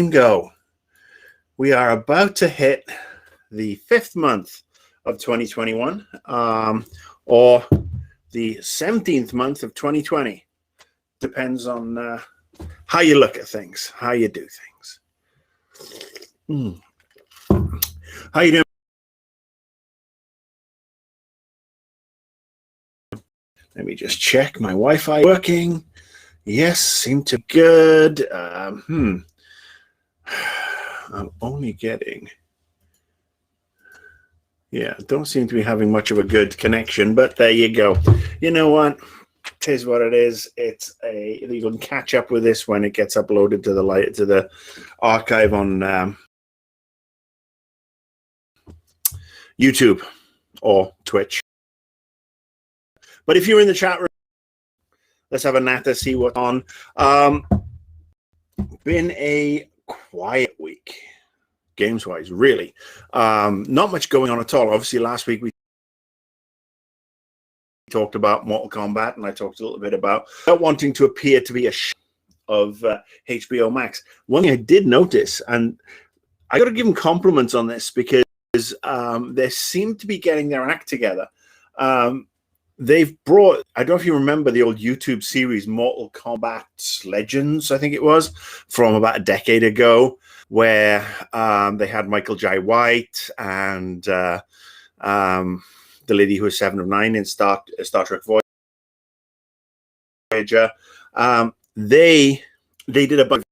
go. We are about to hit the 5th month of 2021, or the 17th month of 2020. Depends on how you look at things, how you do things. How you doing? Let me just check my Wi-Fi working. Yes, seem to be good. I'm only getting... Yeah, don't seem to be having much of a good connection, but there you go. You know what? It is what it is. You can catch up with this when it gets uploaded to the archive on YouTube or Twitch. But if you're in the chat room, let's have a natter, see what's on. Been a quiet week, games-wise, really. Not much going on at all. Obviously, last week we talked about Mortal Kombat, and I talked a little bit about wanting to appear to be a of HBO Max. One thing I did notice, and I got to give them compliments on this because they seem to be getting their act together. They've brought, I don't know if you remember the old YouTube series, Mortal Kombat Legends, I think it was, from about a decade ago, where they had Michael Jai White and the lady who was 7 of 9 in Star Trek Voyager. They did a bunch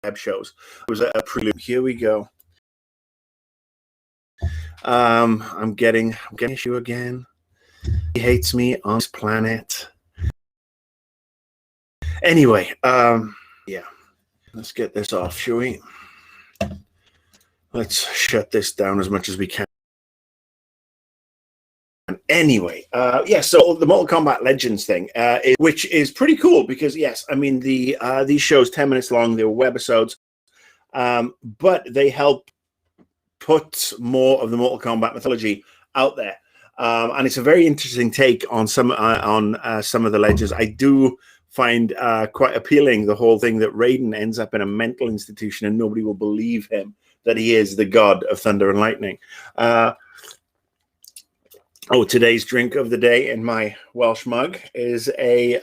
web shows. It was a prelude. Here we go. I'm getting issue again. He hates me on this planet. Anyway, yeah. Let's get this off, shall we? Let's shut this down as much as we can. Anyway, yeah, so the Mortal Kombat Legends thing, which is pretty cool because, yes, I mean, these shows, 10 minutes long, they were webisodes, but they help put more of the Mortal Kombat mythology out there. And it's a very interesting take on some of the legends. I do find quite appealing the whole thing that Raiden ends up in a mental institution and nobody will believe him that he is the god of thunder and lightning. Today's drink of the day in my Welsh mug is a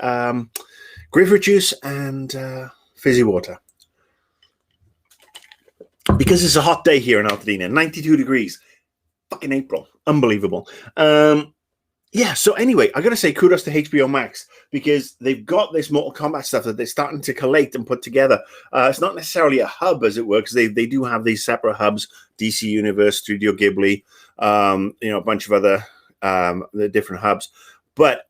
grapefruit juice and fizzy water. Because it's a hot day here in Altadena, 92 degrees. Fucking April. Unbelievable. Yeah, so anyway, I got to say kudos to HBO Max because they've got this Mortal Kombat stuff that they're starting to collate and put together. It's not necessarily a hub, as it were, because they do have these separate hubs, DC Universe, Studio Ghibli, a bunch of other the different hubs. But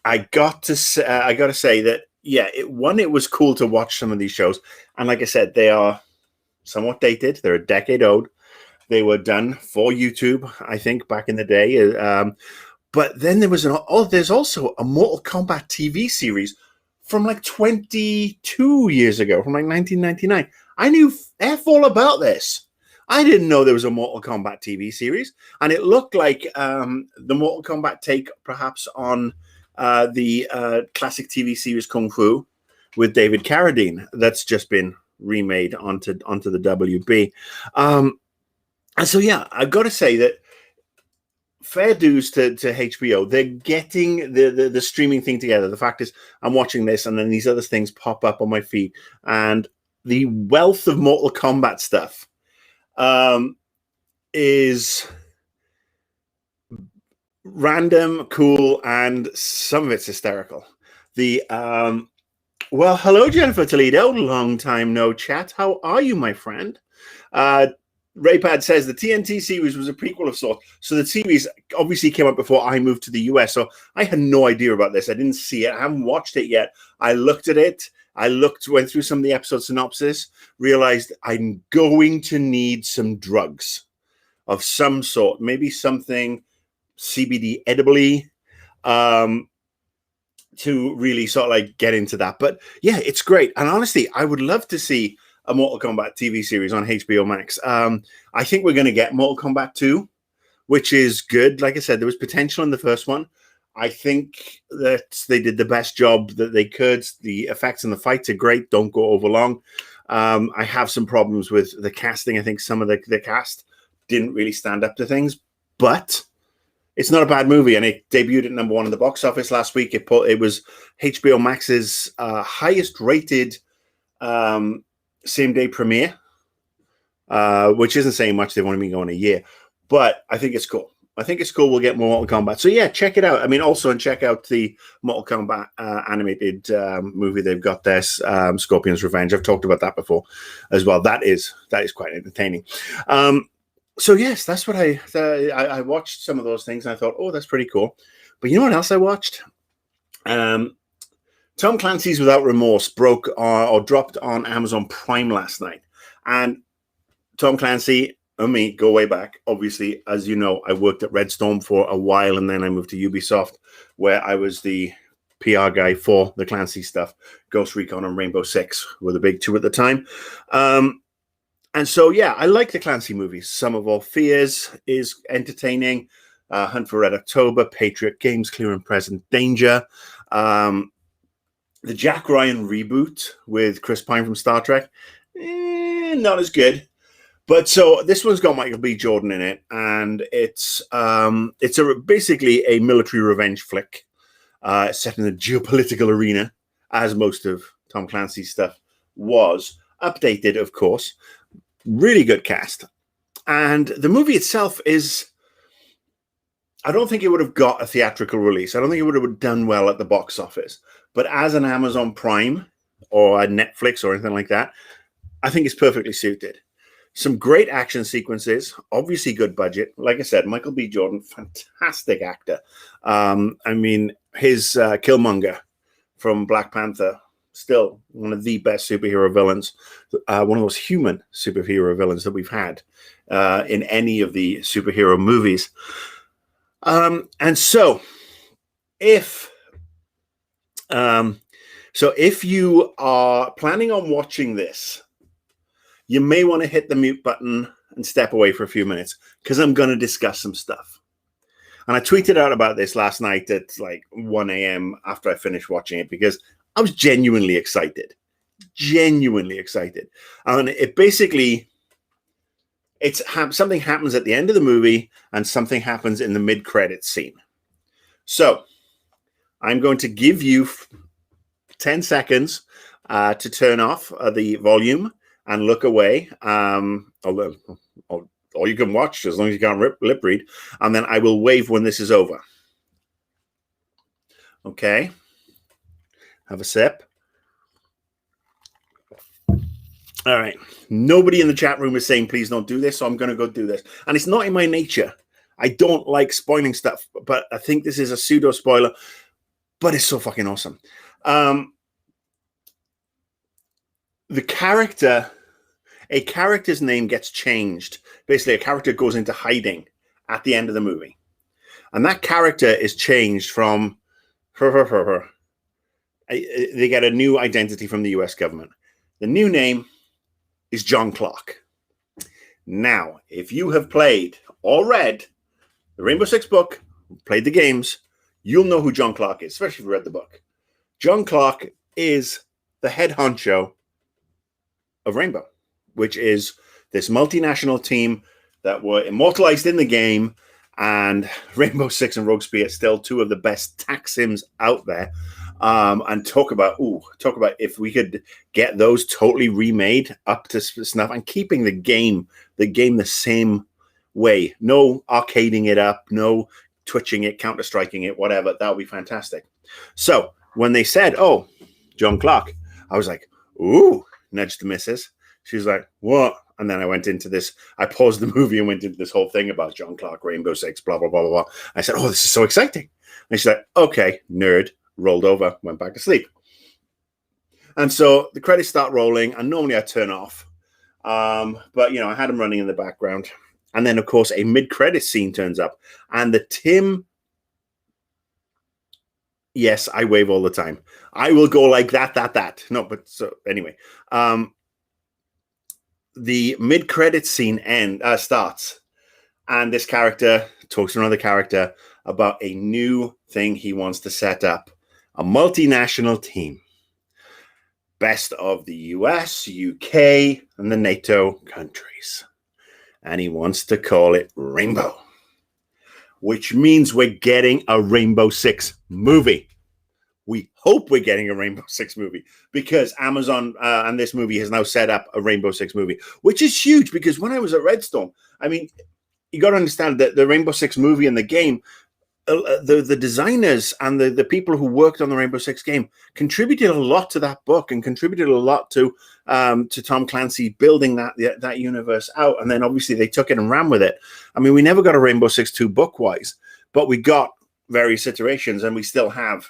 I got to say that, yeah, it was cool to watch some of these shows. And like I said, they are somewhat dated. They're a decade old. They were done for YouTube, I think, back in the day. But then there was there's also a Mortal Kombat TV series from like 22 years ago, from like 1999. I knew F all about this. I didn't know there was a Mortal Kombat TV series. And it looked like the Mortal Kombat take perhaps on the classic TV series Kung Fu with David Carradine that's just been remade onto the WB. And so, yeah, I've got to say that fair dues to HBO. They're getting the streaming thing together. The fact is, I'm watching this, and then these other things pop up on my feed, and the wealth of Mortal Kombat stuff is random, cool, and some of it's hysterical. Well, hello, Jennifer Toledo. Long time no chat. How are you, my friend? Raypad says the TNT series was a prequel of sorts. So the series obviously came out before I moved to the US. So I had no idea about this. I didn't see it. I haven't watched it yet. I looked at it. Went through some of the episode synopsis, realized I'm going to need some drugs of some sort, maybe something CBD edibly, to really sort of like get into that. But yeah, it's great. And honestly, I would love to see a Mortal Kombat TV series on HBO Max. I think we're going to get Mortal Kombat 2, which is good. Like I said, there was potential in the first one. I think that they did the best job that they could. The effects in the fights are great. Don't go over long. I have some problems with the casting. I think some of the cast didn't really stand up to things, but it's not a bad movie, and it debuted at #1 in the box office last week. It was HBO Max's highest rated same day premiere, which isn't saying much. They've only been going a year, but I think it's cool. I think it's cool. We'll get more Mortal Kombat. So yeah, check it out. I mean, also, and check out the Mortal Kombat animated movie they've got there, Scorpion's Revenge. I've talked about that before as well. That is quite entertaining. So yes, that's what I watched some of those things, and I thought, oh, that's pretty cool. But you know what else I watched? Tom Clancy's Without Remorse dropped on Amazon Prime last night, and Tom Clancy and me go way back. Obviously, as you know, I worked at Red Storm for a while, and then I moved to Ubisoft, where I was the PR guy for the Clancy stuff. Ghost Recon and Rainbow Six were the big two at the time. And so, yeah, I like the Clancy movies. Sum of All Fears is entertaining. Hunt for Red October, Patriot Games, Clear and Present Danger. The Jack Ryan reboot with Chris Pine from Star Trek, not as good. But so this one's got Michael B. Jordan in it, and it's basically a military revenge flick set in the geopolitical arena, as most of Tom Clancy's stuff was. Updated, of course. Really good cast. And the movie itself is, I don't think it would have got a theatrical release. I don't think it would have done well at the box office. But as an Amazon Prime or a Netflix or anything like that, I think it's perfectly suited. Some great action sequences, obviously good budget. Like I said, Michael B. Jordan, fantastic actor. I mean, his Killmonger from Black Panther, still one of the best superhero villains, one of those human superhero villains that we've had in any of the superhero movies. And so if you are planning on watching this, you may want to hit the mute button and step away for a few minutes, because I'm going to discuss some stuff. And I tweeted out about this last night at like 1 a.m. after I finished watching it, because I was genuinely excited. And it basically, something happens at the end of the movie and something happens in the mid-credits scene. So I'm going to give you 10 seconds to turn off the volume and look away. Or you can watch as long as you can't lip read. And then I will wave when this is over. Okay. Have a sip. All right. Nobody in the chat room is saying, please don't do this. So I'm going to go do this. And it's not in my nature. I don't like spoiling stuff, but I think this is a pseudo spoiler, but it's so fucking awesome. A character's name gets changed. Basically, a character goes into hiding at the end of the movie. And that character is changed from her. They get a new identity from the US government. The new name is John Clark. Now, if you have played or read the Rainbow Six book, played the games, you'll know who John Clark is, especially if you read the book. John Clark is the head honcho of Rainbow, which is this multinational team that were immortalized in the game, and Rainbow Six and Rogue Spear are still two of the best tax sims out there. And talk about if we could get those totally remade up to snuff and keeping the game the same way. No arcading it up, no twitching it, counter-striking it, whatever. That would be fantastic. So when they said, oh, John Clark, I was like, ooh, nudged the missus. She's like, what? And then I went into this, I paused the movie and went into this whole thing about John Clark, Rainbow Six, blah, blah, blah, blah, blah. I said, oh, this is so exciting. And she's like, okay, nerd. Rolled over, went back to sleep. And so the credits start rolling, and normally I turn off. But, I had them running in the background. And then, of course, a mid-credit scene turns up. And the Tim... Yes, I wave all the time. I will go like that. No, but so anyway. The mid-credit scene starts. And this character talks to another character. about a new thing he wants to set up, a multinational team. Best of the US, UK, and the NATO countries. And he wants to call it Rainbow, which means we're getting a Rainbow Six movie. We hope we're getting a Rainbow Six movie because Amazon and this movie has now set up a Rainbow Six movie, which is huge because when I was at Redstone, I mean, you got to understand that the Rainbow Six movie and the game, the designers and the people who worked on the Rainbow Six game contributed a lot to that book and contributed a lot to Tom Clancy building that universe out. And then obviously they took it and ran with it. I mean, we never got a Rainbow Six 2 book-wise, but we got various iterations, and we still have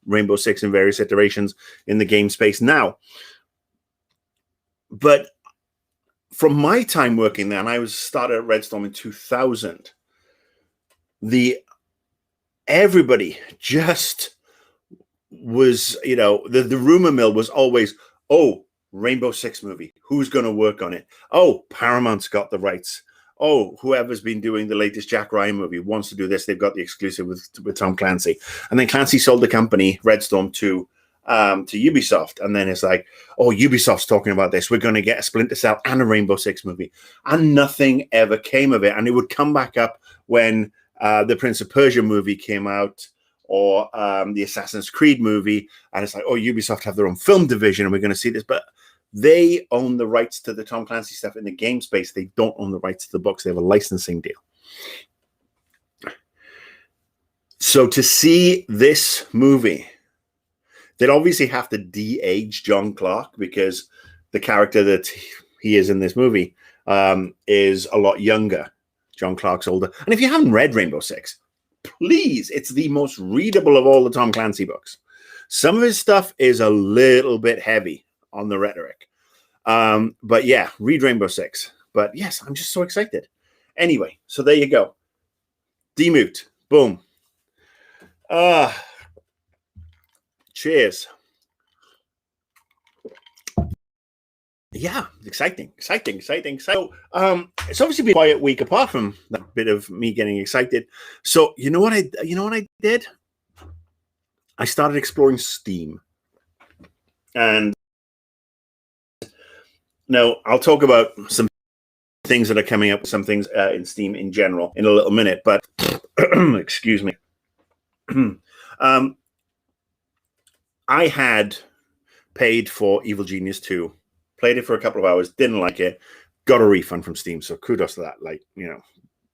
Rainbow Six in various iterations in the game space now. But from my time working there, and I was started at Redstone in 2000, everybody just was, you know, the rumor mill was always, oh, Rainbow Six movie, who's going to work on it? Oh, Paramount's got the rights. Oh, whoever's been doing the latest Jack Ryan movie wants to do this. They've got the exclusive with Tom Clancy. And then Clancy sold the company, Redstone, to Ubisoft. And then it's like, oh, Ubisoft's talking about this. We're going to get a Splinter Cell and a Rainbow Six movie. And nothing ever came of it. And it would come back up when the Prince of Persia movie came out, or the Assassin's Creed movie. And it's like, oh, Ubisoft have their own film division and we're going to see this. But they own the rights to the Tom Clancy stuff in the game space. They don't own the rights to the books. They have a licensing deal. So to see this movie, they'd obviously have to de-age John Clark because the character that he is in this movie is a lot younger. John Clark's older. And if you haven't read Rainbow Six, please, it's the most readable of all the Tom Clancy books. Some of his stuff is a little bit heavy on the rhetoric. But yeah, read Rainbow Six. But yes, I'm just so excited. Anyway, so there you go. Demute. Boom. Cheers. Yeah, exciting. So it's obviously been a quiet week apart from that bit of me getting excited. So you know what I did? I started exploring Steam. And now I'll talk about some things that are coming up, some things in Steam in general in a little minute, but excuse me. I had paid for Evil Genius 2, played it for a couple of hours, didn't like it, got a refund from Steam. So kudos to that. Like, you know,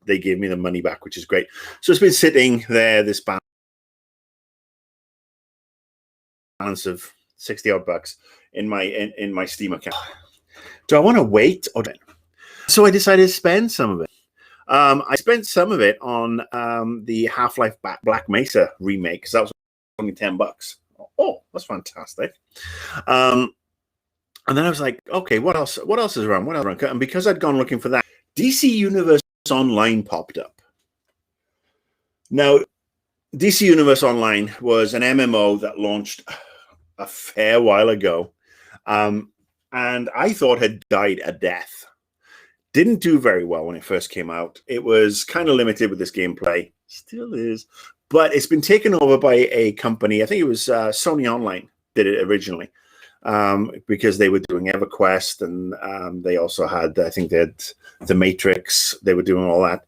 they gave me the money back, which is great. So it's been sitting there, this balance of 60 odd bucks in my Steam account. Do I want to wait or not? So I decided to spend some of it. I spent some of it on the Half-Life Black Mesa remake because that was only $10. Oh, that's fantastic. And then I was like, okay, what else is around? What else is around? And because I'd gone looking for that, DC Universe Online popped up. Now, DC Universe Online was an MMO that launched a fair while ago, and I thought had died a death. Didn't do very well when it first came out. It was kind of limited with this gameplay. Still is. But it's been taken over by a company. I think it was Sony Online did it originally because they were doing EverQuest, and they also had, I think they had The Matrix. They were doing all that.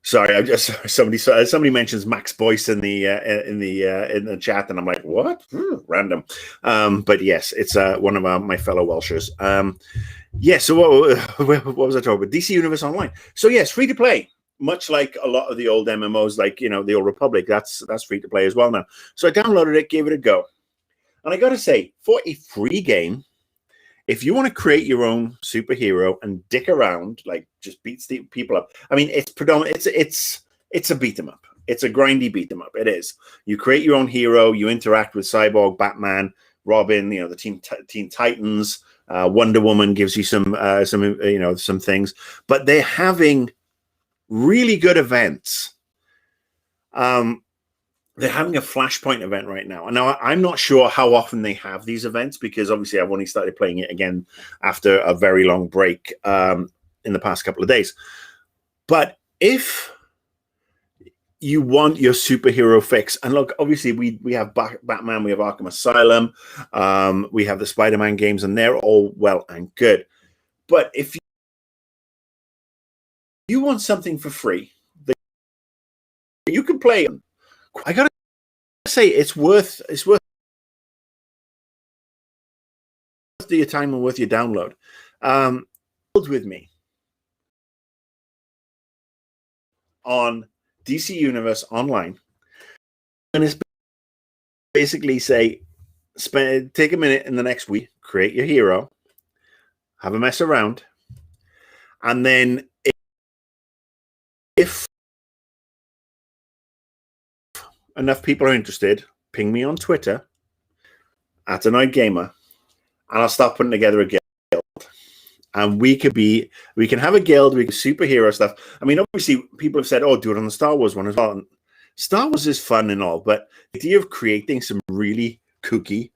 Sorry, I just somebody mentions Max Boyce in the chat, and I'm like, what? Random. But yes, it's one of my fellow Welshers. Yeah. So what was I talking about? DC Universe Online. So yes, free to play, much like a lot of the old MMOs, like the Old Republic. That's free to play as well now. So I downloaded it, gave it a go, and I got to say, for a free game, if you want to create your own superhero and dick around, like just beat people up, I mean, it's predominantly it's a beat 'em up. It's a grindy beat 'em up. It is. You create your own hero. You interact with Cyborg, Batman, Robin. The Teen Titans. Wonder Woman gives you some things, but they're having really good events. they're having a Flashpoint event right now. And now I'm not sure how often they have these events because obviously I've only started playing it again after a very long break in the past couple of days. But if you want your superhero fix, and look, obviously we have Batman, we have Arkham Asylum, we have the Spider-Man games, and they're all well and good. But if you want something for free, you can play. I gotta say, it's worth your time and worth your download. Build with me on DC Universe Online, and it's basically say, take a minute in the next week, create your hero, have a mess around, and then if enough people are interested, ping me on Twitter at Annoyed Gamer, and I'll start putting together a guild. And we can have a guild, we can superhero stuff. I mean, obviously, people have said, "Oh, do it on the Star Wars one as well." And Star Wars is fun and all, but the idea of creating some really kooky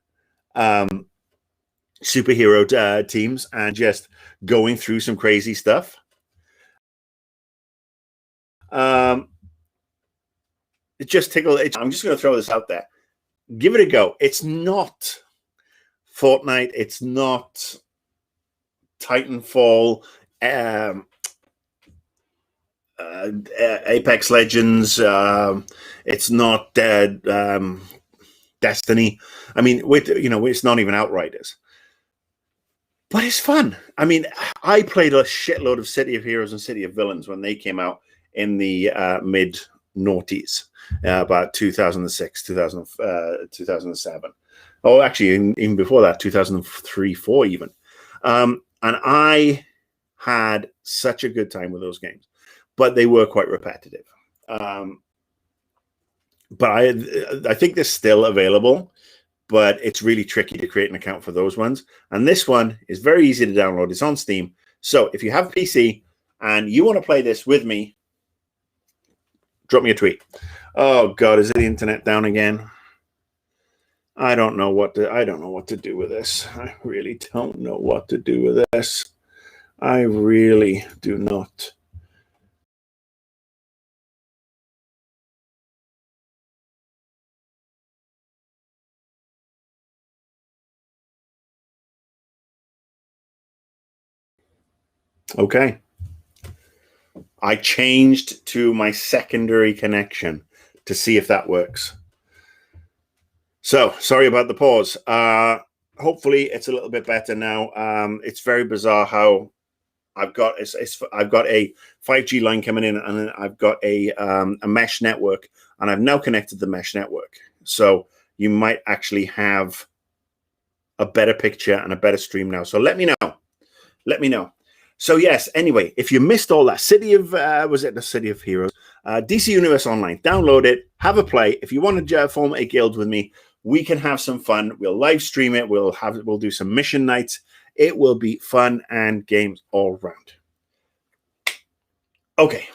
superhero teams and just going through some crazy stuff. It just tickled. I'm just going to throw this out there. Give it a go. It's not Fortnite. It's not Titanfall, Apex Legends. It's not Destiny. I mean, it's not even Outriders. But it's fun. I mean, I played a shitload of City of Heroes and City of Villains when they came out in the mid-noughties, about 2006, 2007. Oh, actually, even before that, 2003, 4 even. And I had such a good time with those games, but they were quite repetitive. But I think they're still available, but it's really tricky to create an account for those ones. And this one is very easy to download. It's on Steam. So if you have a PC and you want to play this with me, drop me a tweet. Oh God, is the internet down again? I don't know what to do with this. I really don't know what to do with this. I really do not. Okay. I changed to my secondary connection to see if that works. So sorry about the pause. Hopefully it's a little bit better now. It's very bizarre how I've got a 5G line coming in, and then I've got a mesh network, and I've now connected the mesh network. So you might actually have a better picture and a better stream now. So let me know. Let me know. So yes, anyway, if you missed all that, was it the City of Heroes? DC Universe Online, download it, have a play. If you want to form a guild with me, we can have some fun. We'll live stream it. We'll do some mission nights. It will be fun and games all around. Okay.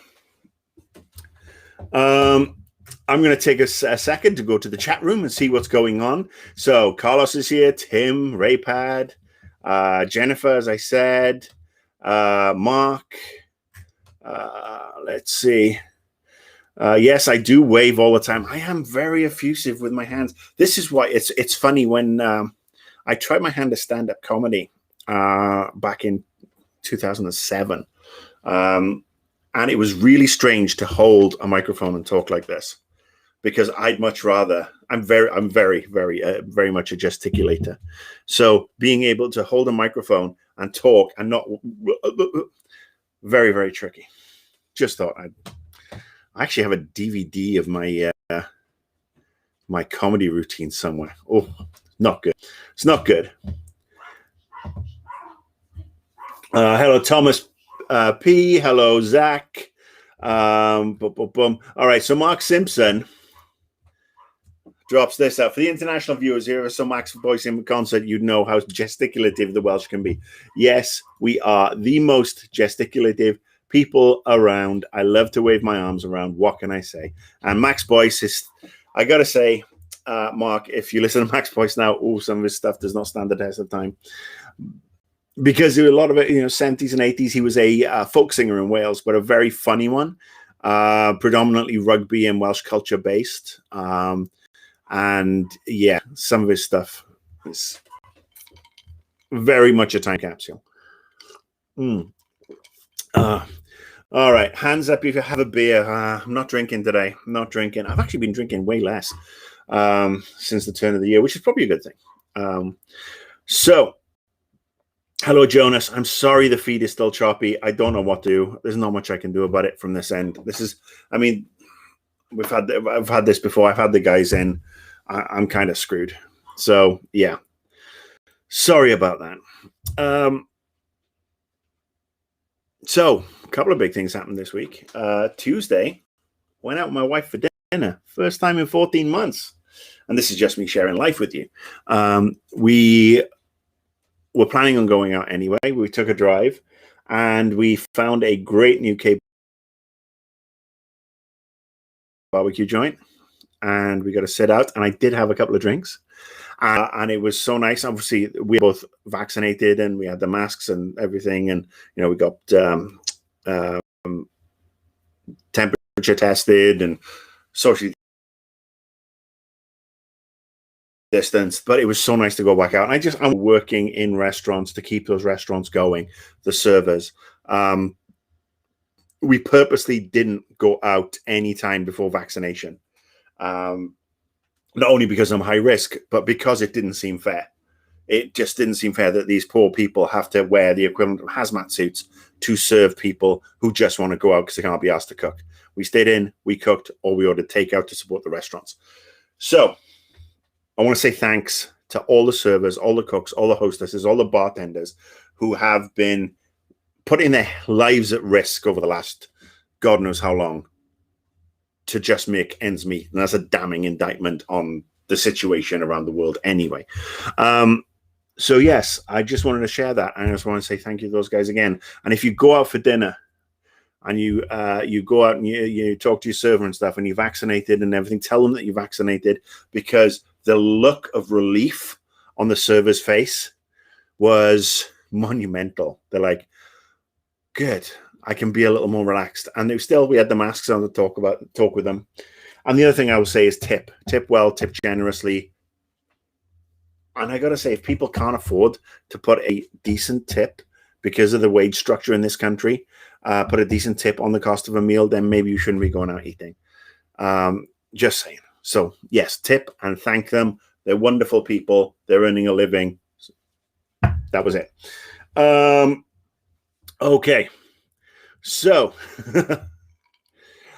I'm going to take a second to go to the chat room and see what's going on. So Carlos is here, Tim, Raypad, Jennifer, as I said, Mark. Let's see. Yes, I do wave all the time. I am very effusive with my hands. This is why it's funny when I tried my hand at stand-up comedy back in 2007. And it was really strange to hold a microphone and talk like this, because I'd much rather, I'm very much a gesticulator. So being able to hold a microphone and talk and not very, very tricky. Just thought I actually have a DVD of my my comedy routine somewhere. Oh, not good. It's not good. Hello, Thomas P. Hello, Zach. Boom. All right, so Mark Simpson drops this out. For the international viewers here, so Max voice in concert, you'd know how gesticulative the Welsh can be. Yes, we are the most gesticulative people around. I love to wave my arms around. What can I say? And Max Boyce is I got to say, Mark, if you listen to Max Voice now, some of his stuff does not stand the test of time. Because there were a lot of it, 70s and 80s. He was a folk singer in Wales, but a very funny one, predominantly rugby and Welsh culture based. And yeah, some of his stuff is very much a time capsule. All right, hands up if you have a beer. I'm not drinking today. I'm not drinking. I've actually been drinking way less since the turn of the year, which is probably a good thing. So, hello, Jonas. I'm sorry the feed is still choppy. I don't know what to do. There's not much I can do about it from this end. I've had this before. I've had the guys in. I'm kind of screwed. So, yeah. Sorry about that. So, a couple of big things happened this week. Tuesday, went out with my wife for dinner. First time in 14 months. And this is just me sharing life with you. We were planning on going out anyway. We took a drive and we found a great new barbecue joint. And we got to sit out. And I did have a couple of drinks. And it was so nice. Obviously, we were both vaccinated and we had the masks and everything. And, we got temperature tested and socially distanced. But it was so nice to go back out. And I'm working in restaurants to keep those restaurants going, the servers. We purposely didn't go out any time before vaccination. Not only because I'm high risk, but because it didn't seem fair. It just didn't seem fair that these poor people have to wear the equivalent of hazmat suits to serve people who just want to go out because they can't be asked to cook. We stayed in, we cooked, or we ordered takeout to support the restaurants. So I want to say thanks to all the servers, all the cooks, all the hostesses, all the bartenders who have been putting their lives at risk over the last God knows how long to just make ends meet. And that's a damning indictment on the situation around the world anyway. So yes, I just wanted to share that. And I just want to say thank you to those guys again. And if you go out for dinner and you go out and you talk to your server and stuff and you're vaccinated and everything, tell them that you're vaccinated, because the look of relief on the server's face was monumental. They're like, good, I can be a little more relaxed. And we had the masks on to talk with them. And the other thing I will say is tip well, tip generously. And I got to say, if people can't afford to put a decent tip because of the wage structure in this country, put a decent tip on the cost of a meal, then maybe you shouldn't be going out eating. Just saying. So yes, tip and thank them. They're wonderful people. They're earning a living. That was it. Okay. So,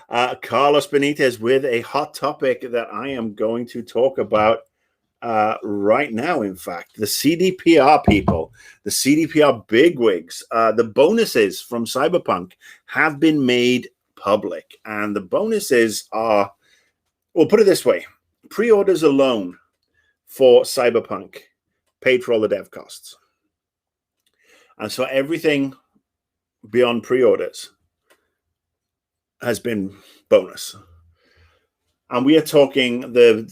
Carlos Benitez with a hot topic that I am going to talk about right now. In fact, the CDPR people, the CDPR bigwigs, the bonuses from Cyberpunk have been made public. And the bonuses are, we'll put it this way, pre-orders alone for Cyberpunk paid for all the dev costs. And so everything beyond pre-orders has been bonus. And we are talking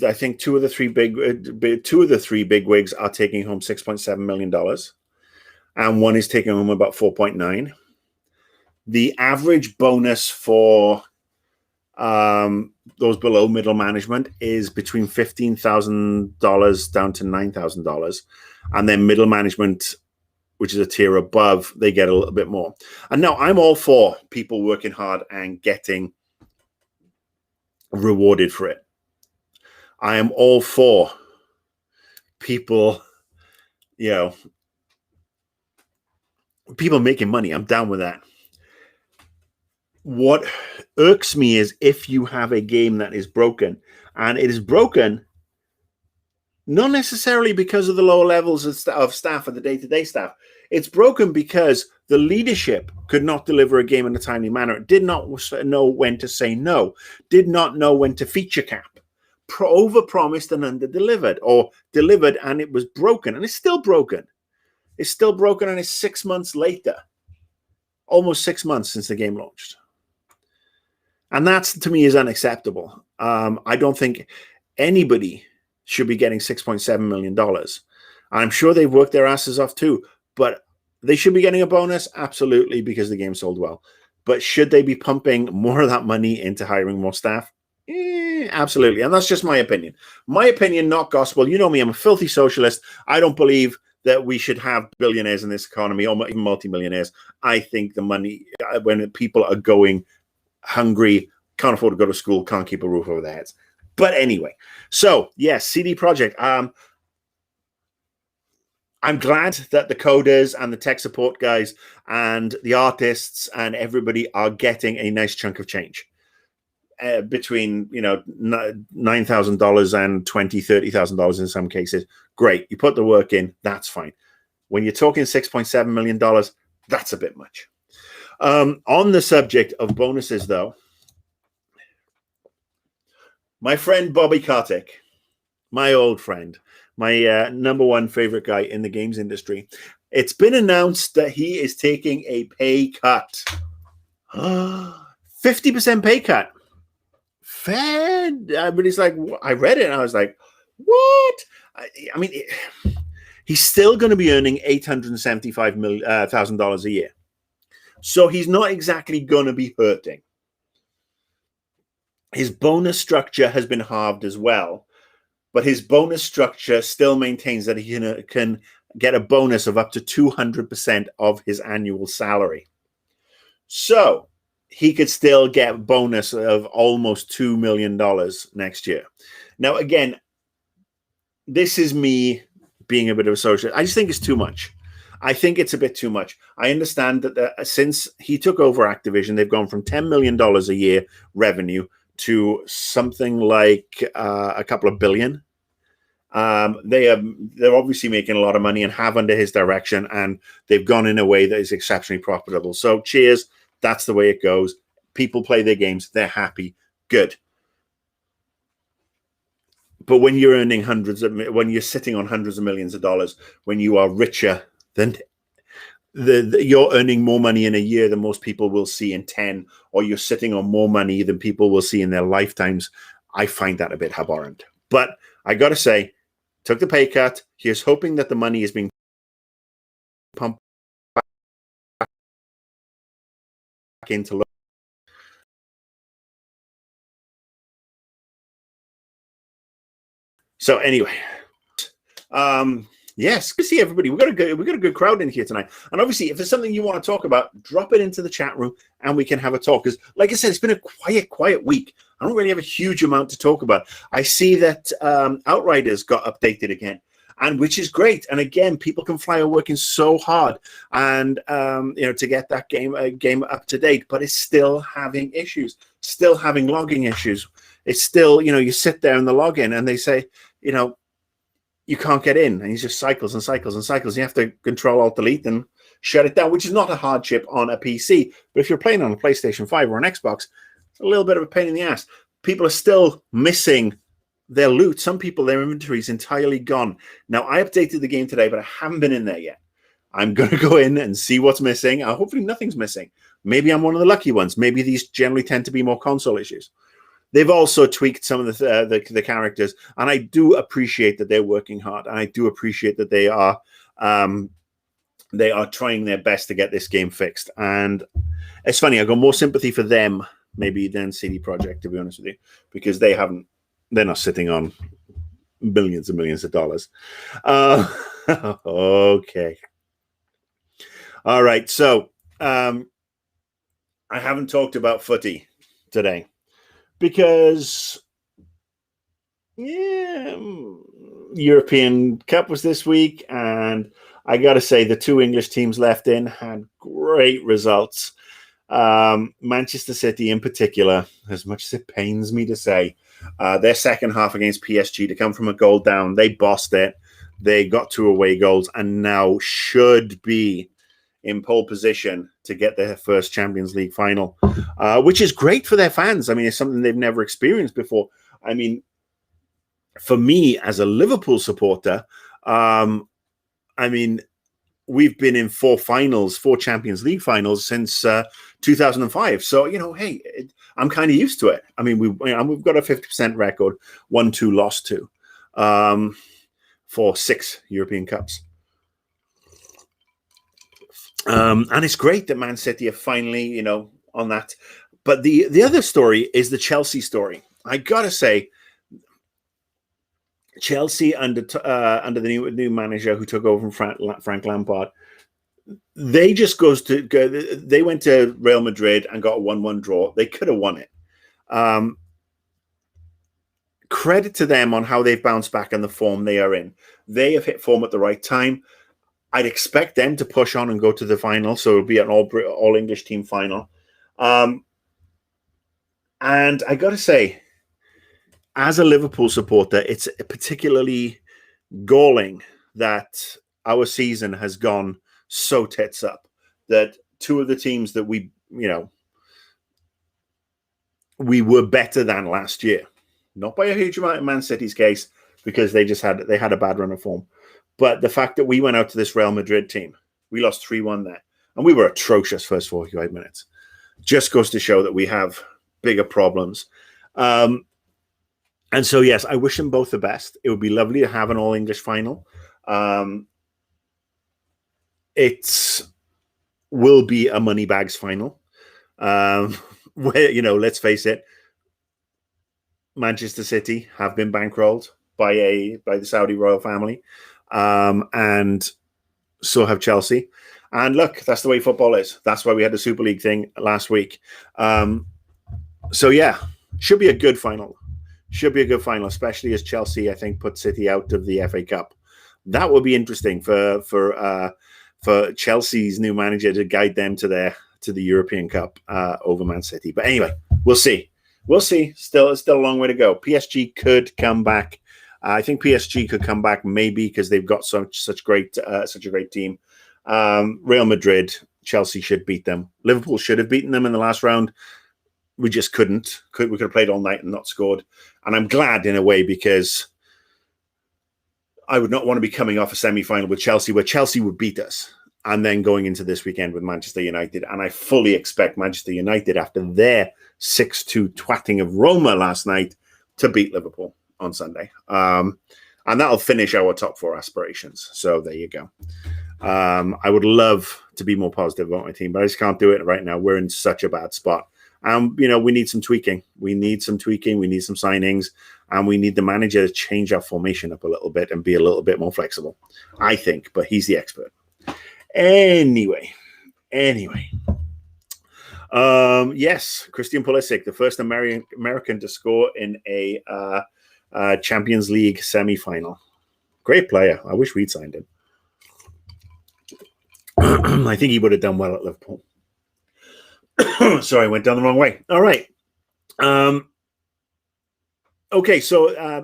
I think two of the three big wigs are taking home $6.7 million. And one is taking home about 4.9. The average bonus for those below middle management is between $15,000 down to $9,000. And then middle management, which is a tier above, they get a little bit more. And now I'm all for people working hard and getting rewarded for it. I am all for people, people making money. I'm down with that. What irks me is if you have a game that is broken, and it is broken not necessarily because of the lower levels of staff or the day-to-day staff. It's broken because the leadership could not deliver a game in a timely manner. It did not know when to say no, did not know when to feature cap, overpromised and under-delivered, or delivered and it was broken, and it's still broken. It's still broken, and it's 6 months later, almost 6 months since the game launched. And that's, to me, is unacceptable. I don't think anybody should be getting $6.7 million. I'm sure they've worked their asses off too, but they should be getting a bonus, absolutely, because the game sold well. But should they be pumping more of that money into hiring more staff? Absolutely. And that's just my opinion. My opinion, not gospel. You know me, I'm a filthy socialist. I don't believe that we should have billionaires in this economy or even multimillionaires. I think the money, when people are going hungry, can't afford to go to school, can't keep a roof over their heads. But anyway, so yes, CD Projekt. I'm glad that the coders and the tech support guys and the artists and everybody are getting a nice chunk of change. Between $9,000 and $20,000, $30,000 in some cases. Great, you put the work in, that's fine. When you're talking $6.7 million, that's a bit much. On the subject of bonuses, though, my friend Bobby Kotick, my old friend, my number one favorite guy in the games industry, it's been announced that he is taking a pay cut. 50% pay cut. Fair, but he's like, I read it and I was like, what? I mean, he's still going to be earning $875,000 a year. So he's not exactly going to be hurting. His bonus structure has been halved as well, but his bonus structure still maintains that he can get a bonus of up to 200% of his annual salary. So he could still get a bonus of almost $2 million next year. Now, again, this is me being a bit of a socialist. I just think it's too much. I think it's a bit too much. I understand that since he took over Activision, they've gone from $10 million a year revenue to something like a couple of billion. They're obviously making a lot of money and have under his direction, and they've gone in a way that is exceptionally profitable. So cheers. That's the way it goes. People play their games. They're happy. Good. But when you're earning when you're sitting on hundreds of millions of dollars, when you are richer than you're earning more money in a year than most people will see in 10, or you're sitting on more money than people will see in their lifetimes, I find that a bit abhorrent. But I got to say, took the pay cut. Here's hoping that the money is being pumped back into. So anyway, yes, good to see everybody. We got a good crowd in here tonight. And obviously, if there's something you want to talk about, drop it into the chat room and we can have a talk. Because, like I said, it's been a quiet week. I don't really have a huge amount to talk about. I see that Outriders got updated again, and which is great. And again, People Can Fly are working so hard and to get that game up to date, but it's still having issues, still having logging issues. It's still, you sit there in the login and they say, you can't get in, and it just cycles and cycles and cycles. You have to Control-Alt-Delete and shut it down, which is not a hardship on a PC. But if you're playing on a PlayStation 5 or an Xbox, it's a little bit of a pain in the ass. People are still missing their loot. Some people, their inventory is entirely gone. Now, I updated the game today, but I haven't been in there yet. I'm going to go in and see what's missing. Hopefully nothing's missing. Maybe I'm one of the lucky ones. Maybe these generally tend to be more console issues. They've also tweaked some of the characters, and I do appreciate that they're working hard, and I do appreciate that they are trying their best to get this game fixed. And it's funny, I've got more sympathy for them maybe than CD Projekt, to be honest with you, because they're not sitting on billions and millions of dollars. Okay. All right. So I haven't talked about footy today because European Cup was this week, and I got to say the two English teams left in had great results. Manchester City in particular, as much as it pains me to say, their second half against PSG, to come from a goal down, they bossed it. They got 2 away goals and now should be in pole position to get their first Champions League final, which is great for their fans. I mean, it's something they've never experienced before. I mean, for me as a Liverpool supporter, I mean, we've been in 4 Champions League finals since 2005. So, hey, I'm kind of used to it. I mean, we've got a 50% record, 1-2 lost to, for 6 European Cups. And it's great that Man City are finally, on that. But the other story is the Chelsea story. I gotta say, Chelsea under the new manager who took over from Frank Lampard, they went to Real Madrid and got a 1-1 draw. They could have won it. Credit to them on how they've bounced back and the form they are in. They have hit form at the right time. I'd expect them to push on and go to the final, so it'll be an all English team final. And I got to say, as a Liverpool supporter, it's particularly galling that our season has gone so tits up, that two of the teams that we were better than last year, not by a huge amount in Man City's case, because they had a bad run of form. But the fact that we went out to this Real Madrid team, we lost 3-1 there, and we were atrocious first 45 minutes. Just goes to show that we have bigger problems. And so, yes, I wish them both the best. It would be lovely to have an all-English final. It will be a money bags final. Where, let's face it, Manchester City have been bankrolled by the Saudi royal family. And so have Chelsea. And look, that's the way football is. That's why we had the Super League thing last week. So yeah, should be a good final. Should be a good final, especially as Chelsea, I think, put City out of the FA Cup. That would be interesting for Chelsea's new manager to guide them to the European Cup over Man City. But anyway, we'll see. We'll see. Still a long way to go. PSG could come back. I think PSG could come back maybe because they've got such a great team. Real Madrid, Chelsea should beat them. Liverpool should have beaten them in the last round. We just couldn't. We could have played all night and not scored. And I'm glad in a way, because I would not want to be coming off a semi-final with Chelsea where Chelsea would beat us and then going into this weekend with Manchester United. And I fully expect Manchester United, after their 6-2 twatting of Roma last night, to beat Liverpool on Sunday. And that'll finish our top 4 aspirations. So there you go. I would love to be more positive about my team, but I just can't do it right now. We're in such a bad spot. We need some tweaking. We need some signings, and we need the manager to change our formation up a little bit and be a little bit more flexible, I think, but he's the expert. Anyway. Yes, Christian Pulisic, the first American to score in a Champions League semi-final. Great player. I wish we'd signed him. I think he would have done well at Liverpool. Sorry, I went down the wrong way. All right. Okay, so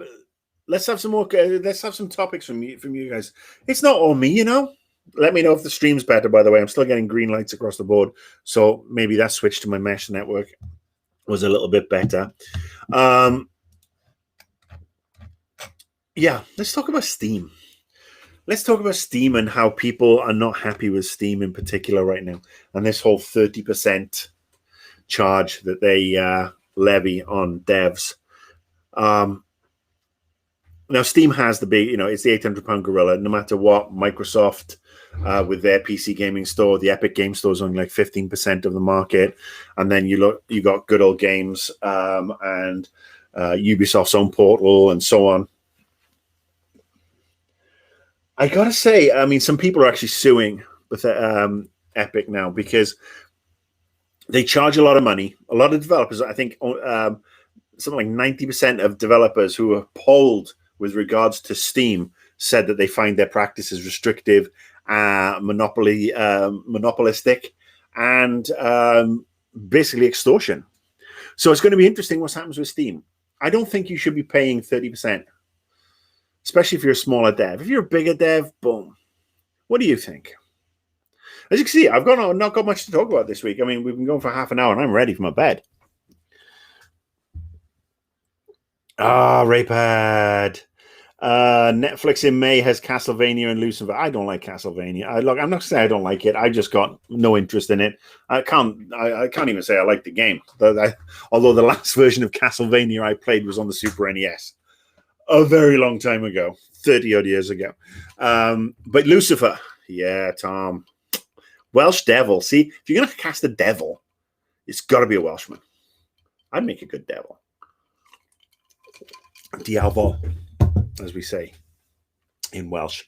let's have some more. Let's have some topics from you guys. It's not all me, Let me know if the stream's better, by the way. I'm still getting green lights across the board, so maybe that switch to my mesh network was a little bit better. Yeah, let's talk about Steam. Let's talk about Steam and how people are not happy with Steam in particular right now, and this whole 30% charge that they levy on devs. Now, Steam has the big, it's the £800 gorilla. No matter what, Microsoft with their PC gaming store, the Epic Game Store is only like 15% of the market, and then you got Good Old Games and Ubisoft's own portal and so on. I gotta say, I mean, some people are actually suing with Epic now because they charge a lot of money. A lot of developers, I think, something like 90% of developers who are polled with regards to Steam said that they find their practices restrictive, monopolistic, and basically extortion. So it's going to be interesting what happens with Steam. I don't think you should be paying 30%. Especially if you're a smaller dev. If you're a bigger dev, boom. What do you think? As you can see, I've not got much to talk about this week. I mean, we've been going for half an hour, and I'm ready for my bed. Raypad. Netflix in May has Castlevania and Lucifer. I don't like Castlevania. I'm not saying I don't like it. I just got no interest in it. I can't even say I like the game. Although the last version of Castlevania I played was on the Super NES a very long time ago, 30 odd years ago. But Lucifer, yeah, Tom, Welsh devil. See, if you're gonna cast a devil, it's got to be a Welshman. I'd make a good devil. Diavol, as we say in Welsh.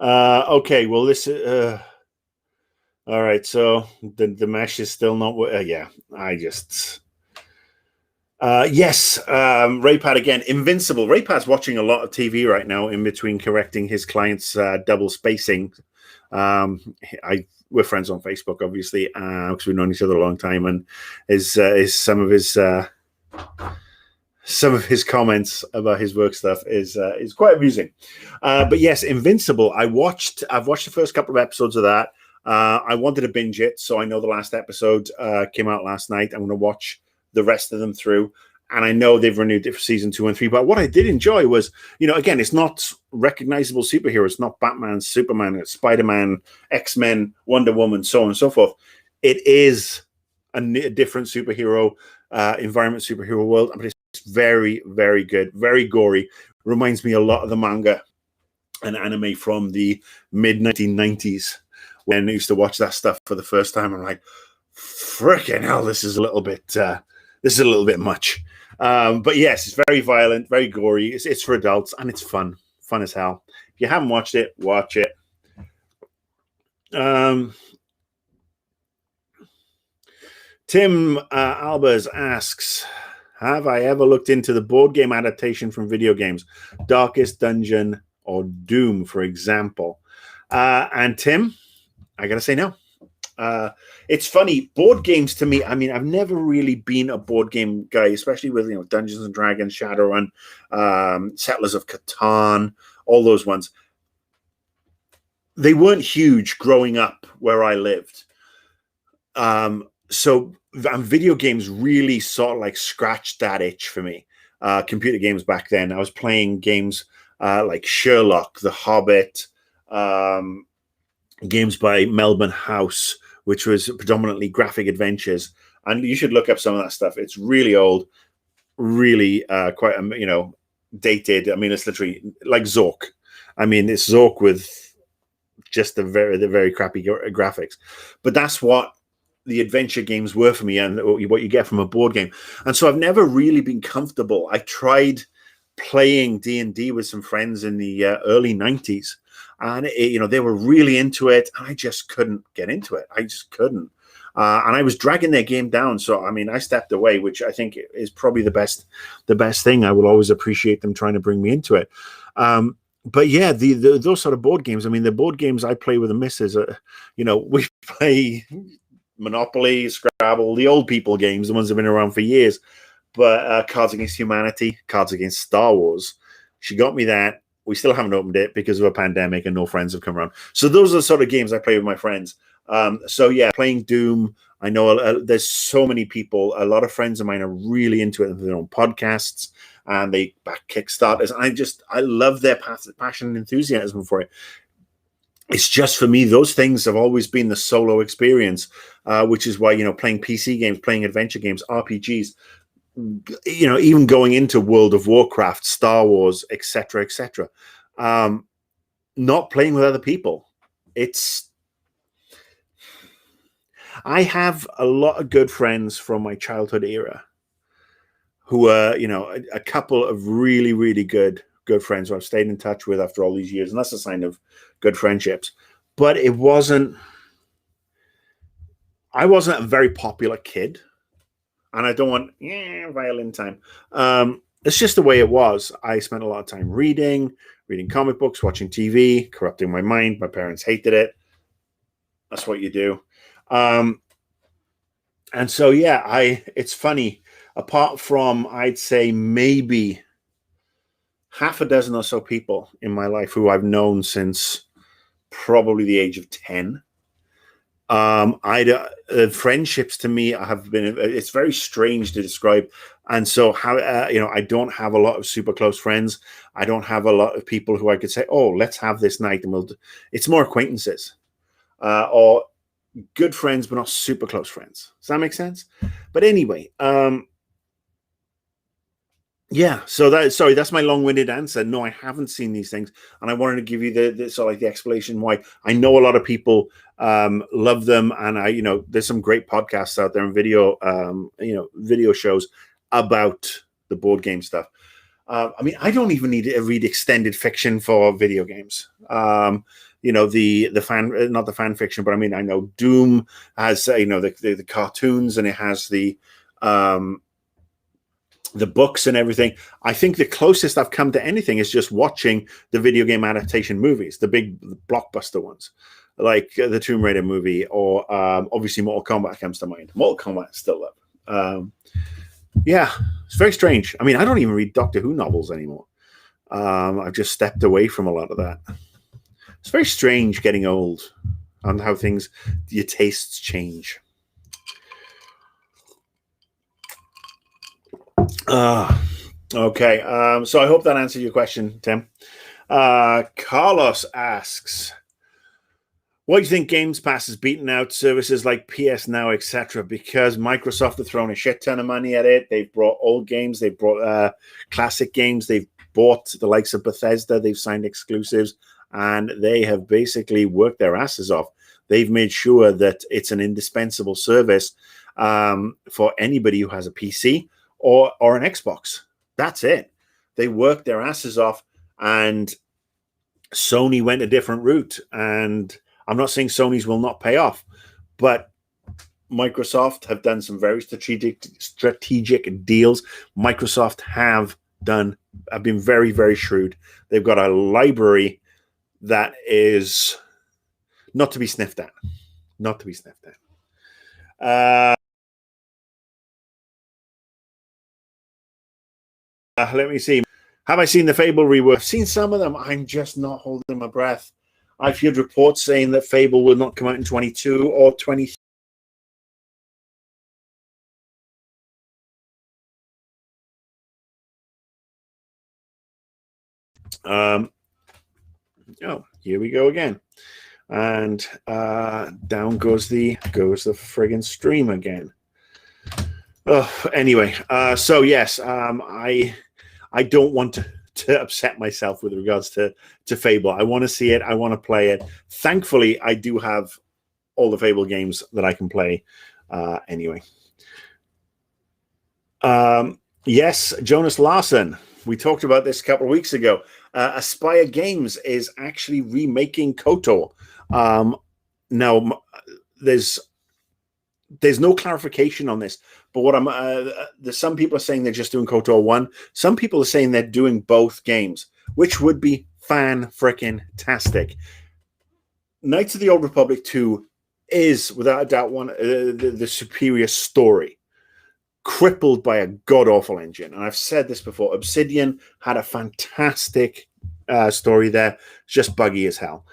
Okay, well, this. All right, so the mesh is still not. Yeah, I just. Yes, Raypad again. Invincible. Raypad's watching a lot of TV right now in between correcting his clients' double spacing. We're friends on Facebook, obviously, because we've known each other a long time, and some of his comments about his work stuff is quite amusing. But yes, Invincible. I've watched the first couple of episodes of that. I wanted to binge it, so I know the last episode came out last night. I'm going to watch the rest of them through, and I know they've renewed it for season 2 and 3. But what I did enjoy was, again, it's not recognizable superheroes. It's not Batman, Superman, it's Spider-Man, X-Men, Wonder Woman, so on and so forth. It is a different superhero environment, superhero world, but it's very, very good, very gory. Reminds me a lot of the manga and anime from the mid-1990s when I used to watch that stuff for the first time. I'm like, freaking hell, this is a little bit much. But yes, it's very violent, very gory. It's for adults, and it's fun as hell. If you haven't watched it, watch it. Tim Albers asks, have I ever looked into the board game adaptation from video games? Darkest Dungeon or Doom, for example. And Tim, I got to say no. It's funny, board games to me, I mean, I've never really been a board game guy, especially with, Dungeons and Dragons, Shadowrun, Settlers of Catan, all those ones. They weren't huge growing up where I lived. So video games really sort of like scratched that itch for me. Computer games back then, I was playing games like Sherlock, The Hobbit, games by Melbourne House, which was predominantly graphic adventures. And you should look up some of that stuff. It's really old, really quite, dated. I mean, it's literally like Zork. I mean, it's Zork with just the very crappy graphics. But that's what the adventure games were for me, and what you get from a board game. And so I've never really been comfortable. I tried playing D&D with some friends in the early 90s. And, they were really into it. And I just couldn't get into it. I just couldn't. And I was dragging their game down. So, I mean, I stepped away, which I think is probably the best thing. I will always appreciate them trying to bring me into it. But yeah, those sort of board games, I mean, the board games I play with the missus, we play Monopoly, Scrabble, the old people games, the ones that have been around for years. But Cards Against Humanity, Cards Against Star Wars, she got me that. We still haven't opened it because of a pandemic and no friends have come around. So those are the sort of games I play with my friends. So yeah, playing Doom. I know there's so many people. A lot of friends of mine are really into it. Their own podcasts, and they back Kickstarters. And I love their passion and enthusiasm for it. It's just, for me, those things have always been the solo experience, which is why, playing PC games, playing adventure games, RPGs, even going into World of Warcraft, Star Wars, etc., not playing with other people. I have a lot of good friends from my childhood era who are, a couple of really, really good friends who I've stayed in touch with after all these years. And that's a sign of good friendships. But I wasn't a very popular kid. And I don't want violin time. It's just the way it was. I spent a lot of time reading comic books, watching TV, corrupting my mind. My parents hated it. That's what you do. And so, yeah, it's funny. Apart from, I'd say, maybe half a dozen or so people in my life who I've known since probably the age of 10, Friendships to me have been, it's very strange to describe. And so how, I don't have a lot of super close friends. I don't have a lot of people who I could say, oh, let's have this night. And it's more acquaintances, or good friends, but not super close friends. Does that make sense? But anyway, yeah, so that's my long-winded answer. No, I haven't seen these things, and I wanted to give you the explanation why. I know a lot of people love them, and there's some great podcasts out there and video shows about the board game stuff. I don't even need to read extended fiction for video games. The fan, not the fan fiction, but I know Doom has the cartoons, and it has the books and everything. I think the closest I've come to anything is just watching the video game adaptation movies, the big blockbuster ones, like the Tomb Raider movie, or obviously Mortal Kombat comes to mind. Mortal Kombat still love. Yeah, it's very strange. I don't even read Doctor Who novels anymore. I've just stepped away from a lot of that. It's very strange getting old and how your tastes change. Okay. So I hope that answered your question, Tim. Carlos asks, what do you think Games Pass has beaten out services like PS Now, etc.? Because Microsoft have thrown a shit ton of money at it. They've brought old games. They've brought classic games. They've bought the likes of Bethesda. They've signed exclusives. And they have basically worked their asses off. They've made sure that it's an indispensable service for anybody who has a PC or an Xbox. That's it. They worked their asses off, and Sony went a different route. And I'm not saying Sony's will not pay off, but Microsoft have done some very strategic deals. Microsoft have been very, very shrewd. They've got a library that is not to be sniffed at. Not to be sniffed at. Let me see. Have I seen the Fable rework? I've seen some of them. I'm just not holding my breath. I've heard reports saying that Fable will not come out in 22 or 23. Oh, here we go again. And down goes the friggin' stream again. Anyway, so yes, I don't want to upset myself with regards to Fable. I want to see it. I want to play it. Thankfully, I do have all the Fable games that I can play anyway. Yes, Jonas Larson. We talked about this a couple of weeks ago. Aspire Games is actually remaking KOTOR. Now, there's no clarification on this, but what there's some people are saying they're just doing KOTOR 1. Some people are saying they're doing both games, which would be fan-frickin-tastic. Knights of the Old Republic 2 is, without a doubt, the superior story, crippled by a god-awful engine. And I've said this before. Obsidian had a fantastic story there, just buggy as hell.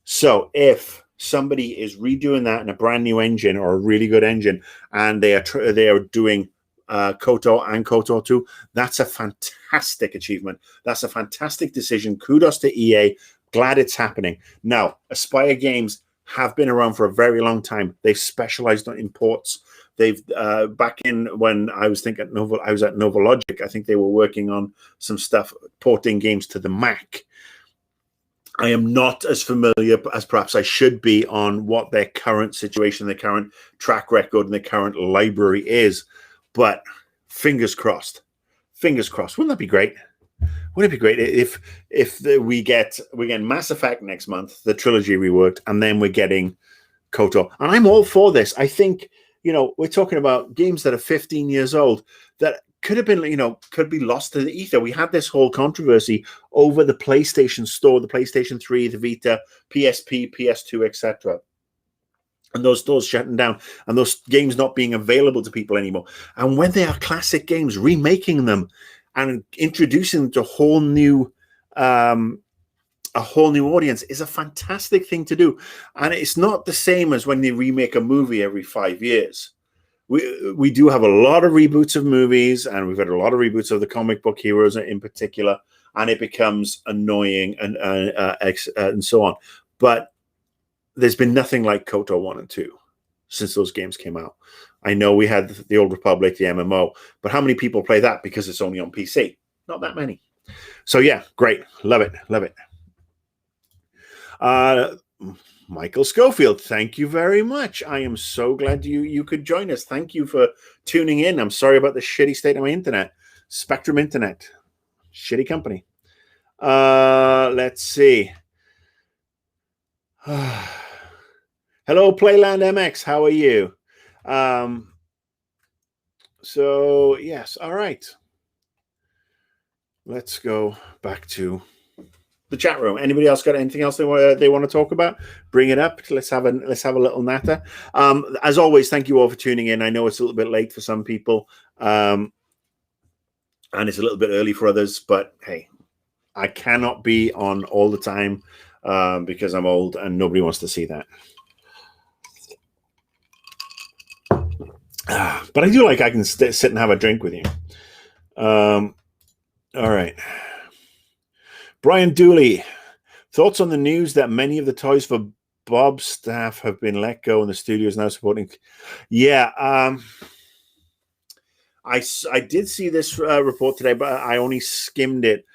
So if somebody is redoing that in a brand new engine or a really good engine, and they are doing KOTOR and KOTOR 2, that's a fantastic achievement. That's a fantastic decision. Kudos to EA. Glad it's happening. Now, Aspire Games have been around for a very long time. They've specialized in ports. They've back in when I was at NovaLogic, I think they were working on some stuff porting games to the Mac. I am not as familiar as perhaps I should be on what their current situation, their current track record, and their current library is. But fingers crossed. Fingers crossed. Wouldn't that be great? Wouldn't it be great if we get Mass Effect next month, the trilogy reworked, and then we're getting KOTOR? And I'm all for this. I think, we're talking about games that are 15 years old that could have been, could be lost to the ether. We had this whole controversy over the PlayStation Store, the PlayStation 3, the Vita, PSP, PS2, etc. And those stores shutting down and those games not being available to people anymore. And when they are classic games, remaking them and introducing them to a whole new a whole new audience is a fantastic thing to do. And it's not the same as when they remake a movie every 5 years. We do have a lot of reboots of movies, and we've had a lot of reboots of the comic book heroes in particular, and it becomes annoying and so on. But there's been nothing like KOTOR 1 and 2 since those games came out. I know we had the Old Republic, the MMO, but how many people play that because it's only on PC? Not that many. So yeah, great. Love it. Love it. Michael Schofield, thank you very much. I am so glad you could join us. Thank you for tuning in. I'm sorry about the shitty state of my internet. Spectrum Internet. Shitty company. Let's see. Hello, Playland MX. How are you? So, yes. All right. Let's go back to the chat room. Anybody else got anything else they want to talk about? Bring it up. Let's have a little natter. As always, thank you all for tuning in. I know it's a little bit late for some people, and it's a little bit early for others. But hey, I cannot be on all the time because I'm old, and nobody wants to see that. But I do like I can sit and have a drink with you. All right. Brian Dooley, thoughts on the news that many of the Toys for Bob staff have been let go and the studio is now supporting? Yeah, I did see this report today, but I only skimmed it.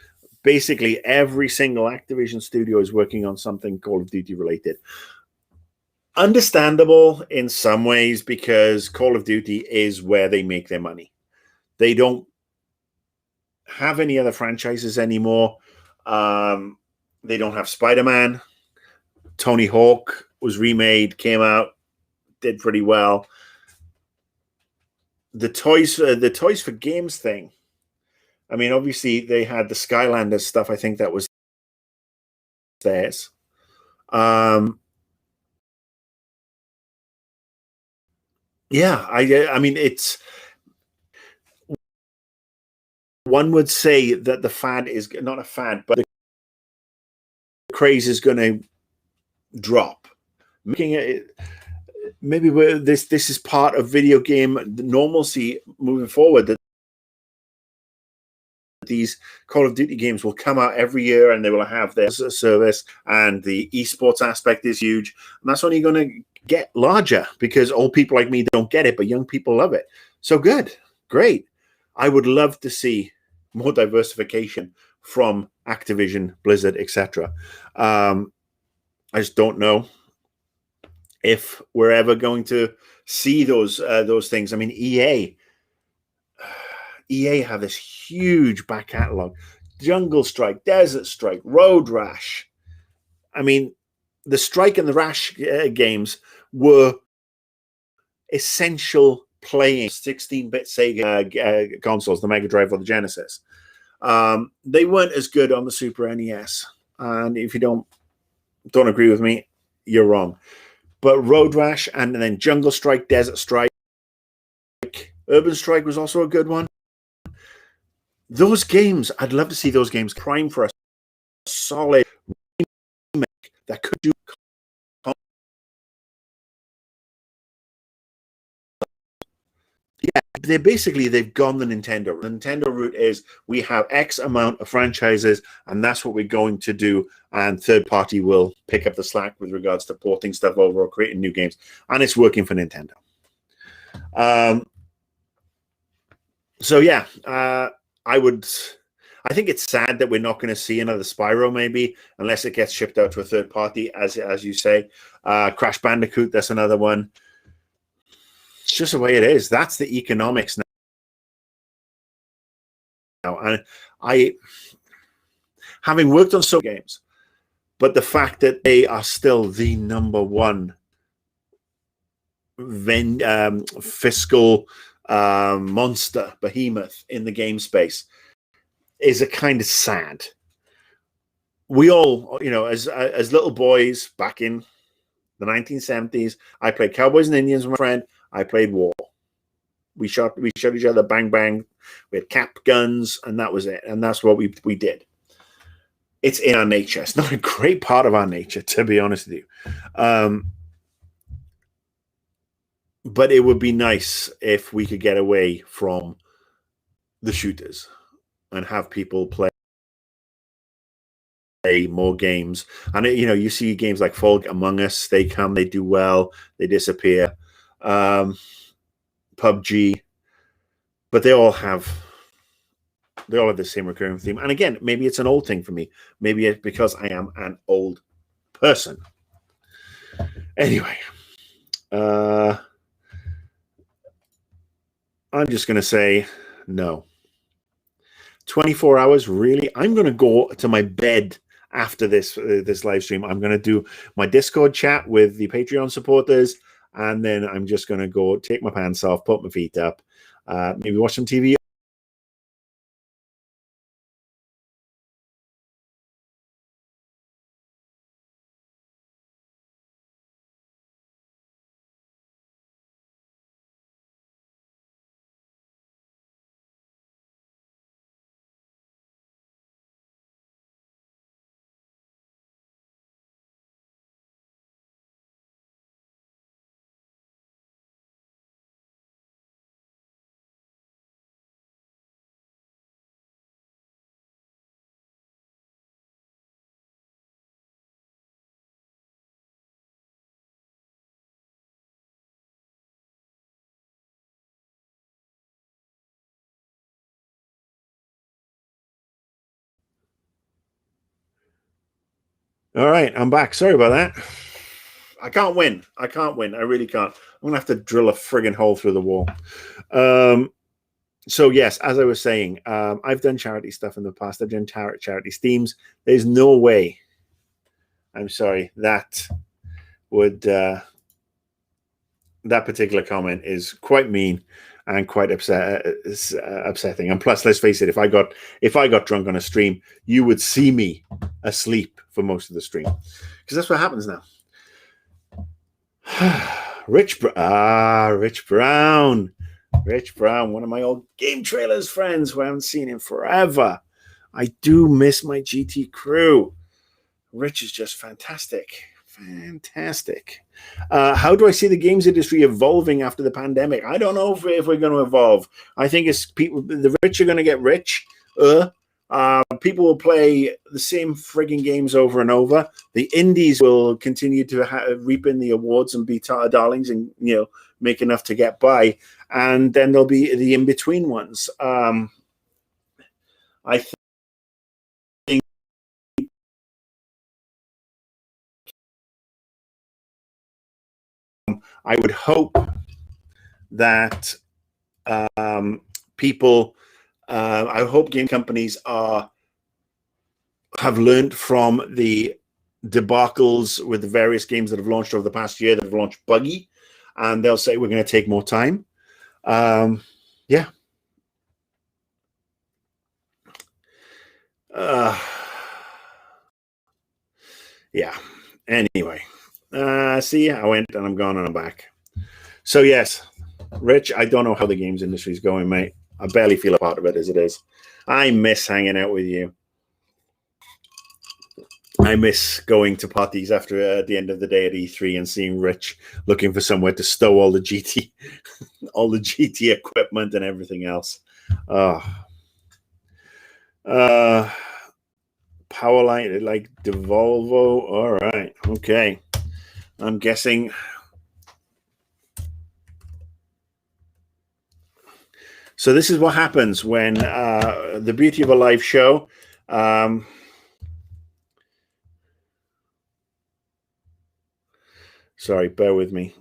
Basically, every single Activision studio is working on something Call of Duty related. Understandable in some ways because Call of Duty is where they make their money. They don't have any other franchises anymore. They don't have Spider-Man. Tony Hawk was remade, came out, did pretty well. The toys for games thing. I mean, obviously they had the Skylanders stuff. I think that was theirs. Yeah, I mean, it's. One would say that the fad is not a fad, but the craze is going to drop. Making it maybe this is part of video game normalcy moving forward. That these Call of Duty games will come out every year, and they will have their service, and the esports aspect is huge, and that's only going to get larger because old people like me don't get it, but young people love it. So good, great. I would love to see more diversification from Activision, Blizzard, etc. I just don't know if we're ever going to see those things. I mean, EA have this huge back catalog: Jungle Strike, Desert Strike, Road Rash. I mean, the Strike and the Rash games were essential playing 16-bit Sega consoles, the Mega Drive or the Genesis. They weren't as good on the Super NES. And if you don't agree with me, you're wrong. But Road Rash and then Jungle Strike, Desert Strike, Urban Strike was also a good one. Those games, I'd love to see those games prime for a solid remake that could do. Yeah, they've gone the Nintendo. The Nintendo route is we have X amount of franchises, and that's what we're going to do. And third party will pick up the slack with regards to porting stuff over or creating new games, and it's working for Nintendo. So yeah, I think it's sad that we're not going to see another Spyro, maybe, unless it gets shipped out to a third party, as you say. Crash Bandicoot, that's another one. It's just the way it is. That's the economics now. And I, having worked on so many games, but the fact that they are still the number one fiscal monster behemoth in the game space is a kind of sad. We all, as little boys back in the 1970s, I played Cowboys and Indians with my friend. I played war. We shot each other, bang, bang. We had cap guns, and that was it. And that's what we did. it's in our nature. It's not a great part of our nature, to be honest with you. But it would be nice if we could get away from the shooters and have people play more games. And you see games like Fall Among Us. They come, they do well, they disappear. PUBG, but they all have the same recurring theme. And again, maybe it's an old thing for me. Maybe it's because I am an old person. Anyway, I'm just going to say no. 24 hours, really? I'm going to go to my bed after this live stream. I'm going to do my Discord chat with the Patreon supporters, and then I'm just going to go take my pants off, put my feet up, maybe watch some TV. All right, I'm back. Sorry about that. I can't win. I really can't. I'm going to have to drill a friggin' hole through the wall. So, yes, as I was saying, I've done charity stuff in the past. I've done charity steams. There's no way, I'm sorry, that would... that particular comment is quite mean and quite upsetting. And plus, let's face it, if I got drunk on a stream, you would see me asleep for most of the stream, because that's what happens now. Rich Brown, one of my old Game Trailers friends who I haven't seen in forever. I do miss my GT crew. Rich is just fantastic. How do I see the games industry evolving after the pandemic? I don't know if we're going to evolve. I think it's the rich are going to get rich. People will play the same frigging games over and over. The indies will continue to reap in the awards and be darlings and make enough to get by. And then there'll be the in-between ones. I think I would hope that people, I hope game companies have learned from the debacles with the various games that have launched over the past year that have launched buggy, and they'll say we're going to take more time. Yeah. Yeah. Anyway, see, I went and I'm gone and I'm back. So yes, Rich, I don't know how the games industry is going, mate. I barely feel a part of it as it is. I miss hanging out with you. I miss going to parties after the end of the day at E3 and seeing Rich looking for somewhere to stow all the GT, all the GT equipment and everything else. Powerline like Devolvo. All right, okay. I'm guessing. So this is what happens when the beauty of a live show. Sorry, bear with me.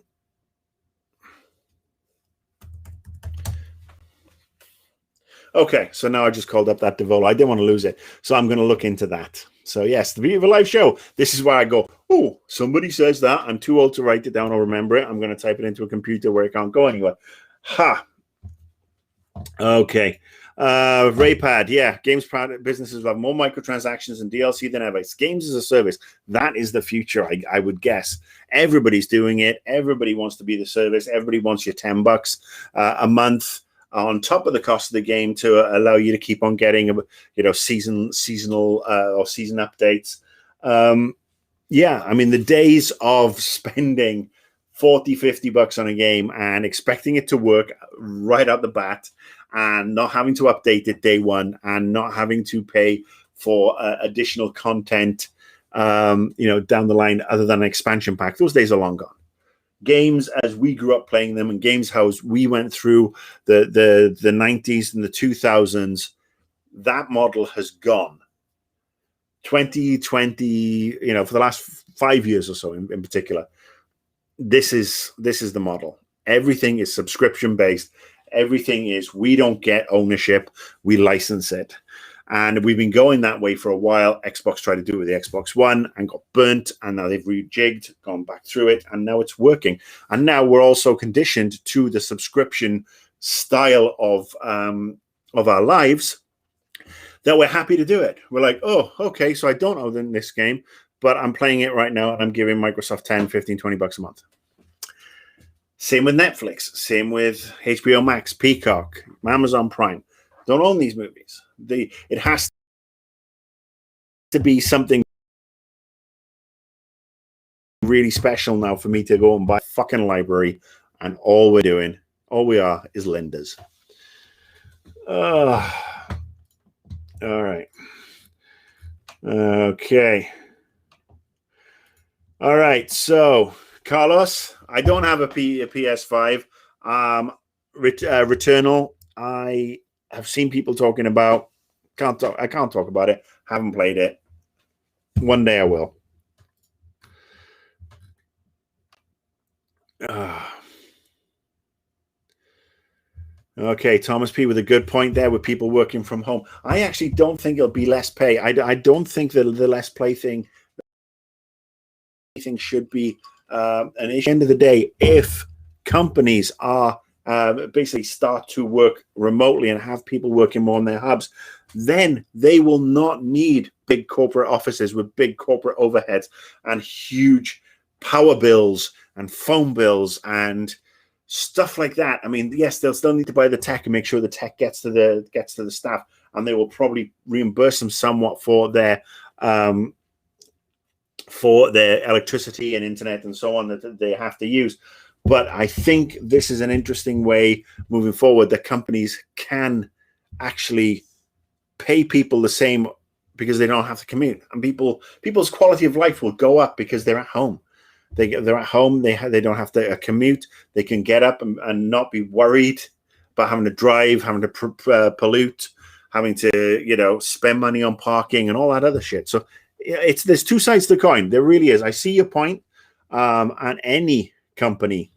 Okay, so now I just called up that Devolvo. I didn't want to lose it, so I'm going to look into that. So yes, the beauty of a live show. This is where I go, oh, somebody says that. I'm too old to write it down or remember it. I'm going to type it into a computer where it can't go anywhere. Ha. Okay. Raypad, yeah, games businesses will have more microtransactions and DLC than ever. It's games as a service. That is the future, I would guess. Everybody's doing it. Everybody wants to be the service. Everybody wants your $10 a month. on top of the cost of the game to allow you to keep on getting, seasonal or season updates. Yeah, I mean, the days of spending 40, $50 on a game and expecting it to work right out the bat and not having to update it day one and not having to pay for additional content, down the line other than an expansion pack, those days are long gone. Games as we grew up playing them and games how we went through the 90s and the 2000s, that model has gone. 2020, for the last 5 years or so in particular, this is the model. Everything is subscription based. Everything is, we don't get ownership, we license it. And we've been going that way for a while. Xbox tried to do it with the Xbox One and got burnt, and now they've rejigged, gone back through it, and now it's working. And now we're also conditioned to the subscription style of our lives that we're happy to do it. We're like, oh, okay, so I don't own this game, but I'm playing it right now, and I'm giving Microsoft 10, 15, $20 a month. Same with Netflix. Same with HBO Max, Peacock, Amazon Prime. Don't own these movies. It has to be something really special now for me to go and buy a fucking library, and all we are is lenders. All right. Okay. All right. So, Carlos, I don't have a PS5. Returnal, I have seen people talking about. I can't talk about it. Haven't played it. One day I will. Okay, Thomas P. with a good point there with people working from home. I actually don't think it'll be less pay. I don't think that the less play thing should be an issue. At the end of the day, if companies are basically start to work remotely and have people working more on their hubs, then they will not need big corporate offices with big corporate overheads and huge power bills and phone bills and stuff like that. I mean, yes, they'll still need to buy the tech and make sure the tech gets to the staff, and they will probably reimburse them somewhat for their electricity and internet and so on that they have to use. But I think this is an interesting way moving forward that companies can actually pay people the same because they don't have to commute, and people's quality of life will go up because they're at home. They're at home. They don't have to commute. They can get up and not be worried about having to drive, having to pollute, having to spend money on parking and all that other shit. So there's two sides to the coin. There really is. I see your point. And any company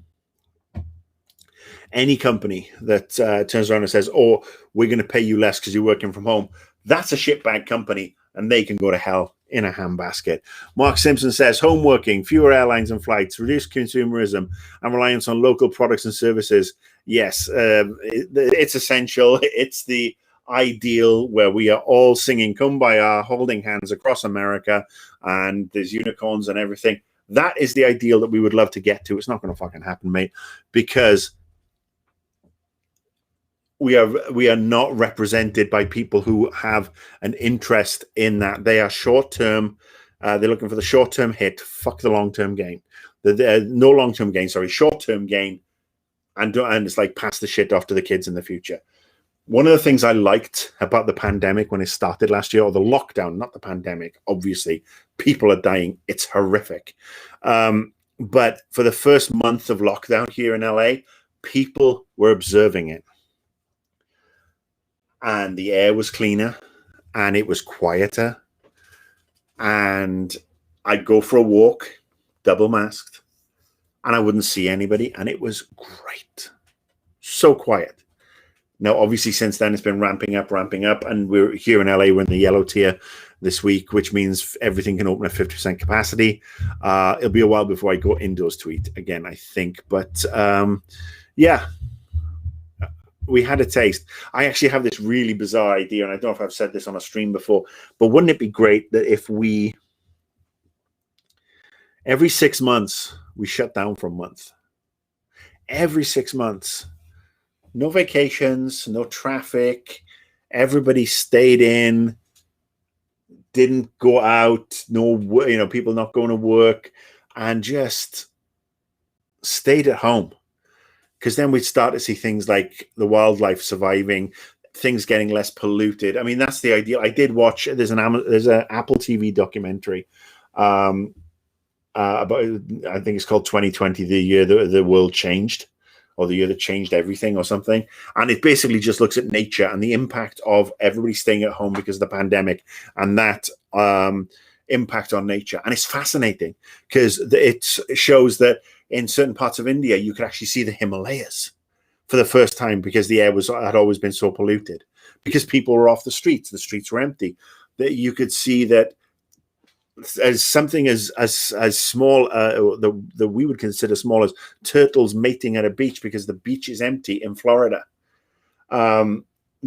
that turns around and says, "Oh, we're going to pay you less because you're working from home," that's a shitbag company, and they can go to hell in a handbasket. Mark Simpson says, home working, fewer airlines and flights, reduced consumerism, and reliance on local products and services. Yes, it's essential. It's the ideal where we are all singing Kumbaya, holding hands across America, and there's unicorns and everything. That is the ideal that we would love to get to. It's not going to fucking happen, mate, because we are not represented by people who have an interest in that. They are short-term. They're looking for the short-term hit. Fuck the long-term gain. No long-term gain, sorry, short-term gain. And it's like pass the shit off to the kids in the future. One of the things I liked about the pandemic when it started last year, or the lockdown, not the pandemic, obviously, people are dying. It's horrific. But for the first month of lockdown here in LA, people were observing it. And the air was cleaner, and it was quieter. And I'd go for a walk, double masked, and I wouldn't see anybody, and it was great. So quiet. Now, obviously, since then, it's been ramping up, and we're here in LA, we're in the yellow tier this week, which means everything can open at 50% capacity. It'll be a while before I go indoors to eat again, I think. But, yeah. We had a taste. I actually have this really bizarre idea, and I don't know if I've said this on a stream before, but wouldn't it be great that if every 6 months, we shut down for a month? Every 6 months, no vacations, no traffic. Everybody stayed in, didn't go out, no, people not going to work, and just stayed at home. Because then we'd start to see things like the wildlife surviving, things getting less polluted. I mean, that's the ideal. I did watch. There's an Apple TV documentary about. I think it's called 2020, the year the world changed, or the year that changed everything, or something. And it basically just looks at nature and the impact of everybody staying at home because of the pandemic, and that impact on nature. And it's fascinating because it shows that in certain parts of India, you could actually see the Himalayas for the first time because the air had always been so polluted, because people were off the streets were empty. That you could see that as something as small that we would consider small as turtles mating at a beach because the beach is empty in Florida.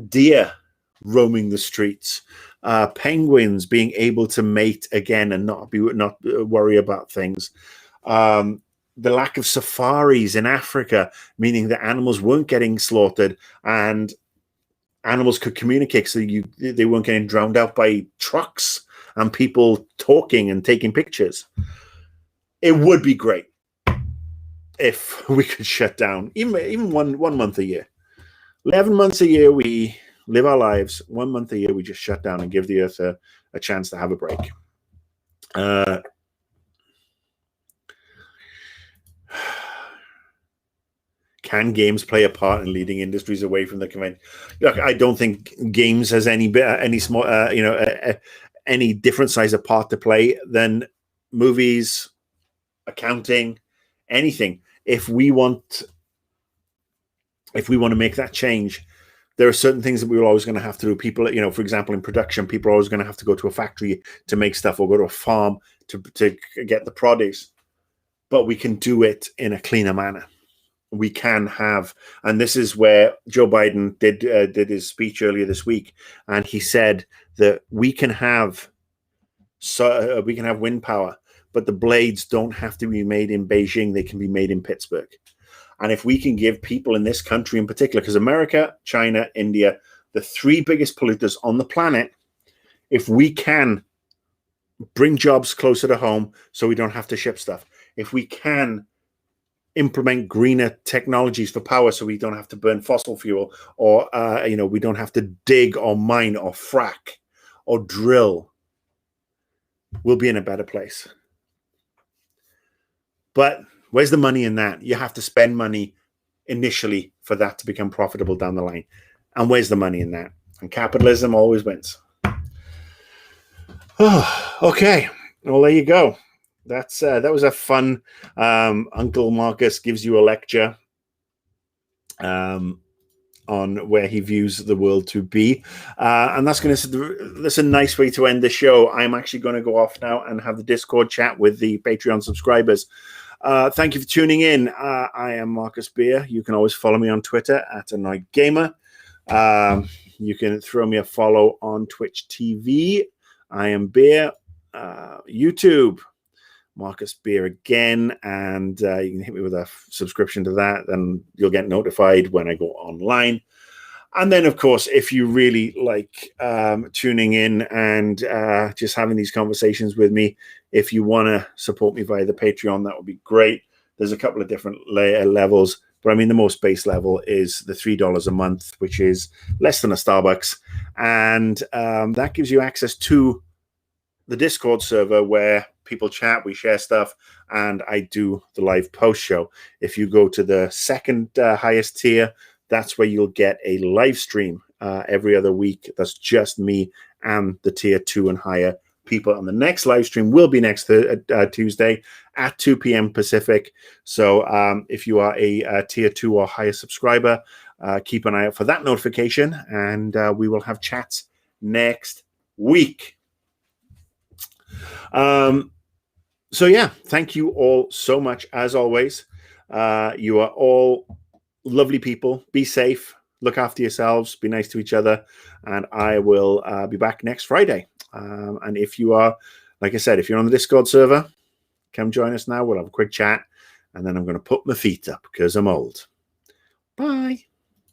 Deer roaming the streets, penguins being able to mate again and not worry about things. The lack of safaris in Africa, meaning that animals weren't getting slaughtered and animals could communicate, so they weren't getting drowned out by trucks and people talking and taking pictures. It would be great if we could shut down, even one month a year. 11 months a year we live our lives. 1 month a year we just shut down and give the earth a chance to have a break. Can games play a part in leading industries away from the convention? Look, I don't think games has any small, any different size of part to play than movies, accounting, anything. If we want to make that change, there are certain things that we're always going to have to do. People, for example, in production, people are always going to have to go to a factory to make stuff or go to a farm to get the produce. But we can do it in a cleaner manner. We can have, and this is where Joe Biden did his speech earlier this week, and he said that we can have wind power, but the blades don't have to be made in Beijing; they can be made in Pittsburgh. And if we can give people in this country in particular, because America, China, India, the three biggest polluters on the planet, if we can bring jobs closer to home so we don't have to ship stuff, if we can implement greener technologies for power so we don't have to burn fossil fuel, or we don't have to dig or mine or frack or drill, we'll be in a better place. But where's the money in that? You have to spend money initially for that to become profitable down the line. And where's the money in that? And capitalism always wins. Oh, okay. Well, there you go. That was a fun. Uncle Marcus gives you a lecture on where he views the world to be, and that's a nice way to end the show. I'm actually going to go off now and have the Discord chat with the Patreon subscribers. Thank you for tuning in. I am Marcus Beer. You can always follow me on Twitter at Annoyed Gamer. You can throw me a follow on Twitch TV. I am Beer. YouTube, Marcus Beer again, and you can hit me with a subscription to that, and you'll get notified when I go online. And then, of course, if you really like tuning in and just having these conversations with me, if you want to support me via the Patreon, that would be great. There's a couple of different levels, but I mean, the most base level is the $3 a month, which is less than a Starbucks. And that gives you access to the Discord server where people chat, we share stuff, and I do the live post show. If you go to the second highest tier, that's where you'll get a live stream every other week. That's just me and the tier 2 and higher people. And the next live stream will be next Tuesday at 2 p.m. Pacific. So if you are a tier 2 or higher subscriber, keep an eye out for that notification, and we will have chats next week. So yeah, thank you all so much. As always, you are all lovely people. Be safe, look after yourselves, be nice to each other, and I will be back next Friday. And if you are, like I said, if you're on the Discord server, come join us now. We'll have a quick chat, and then I'm going to put my feet up because I'm old. Bye.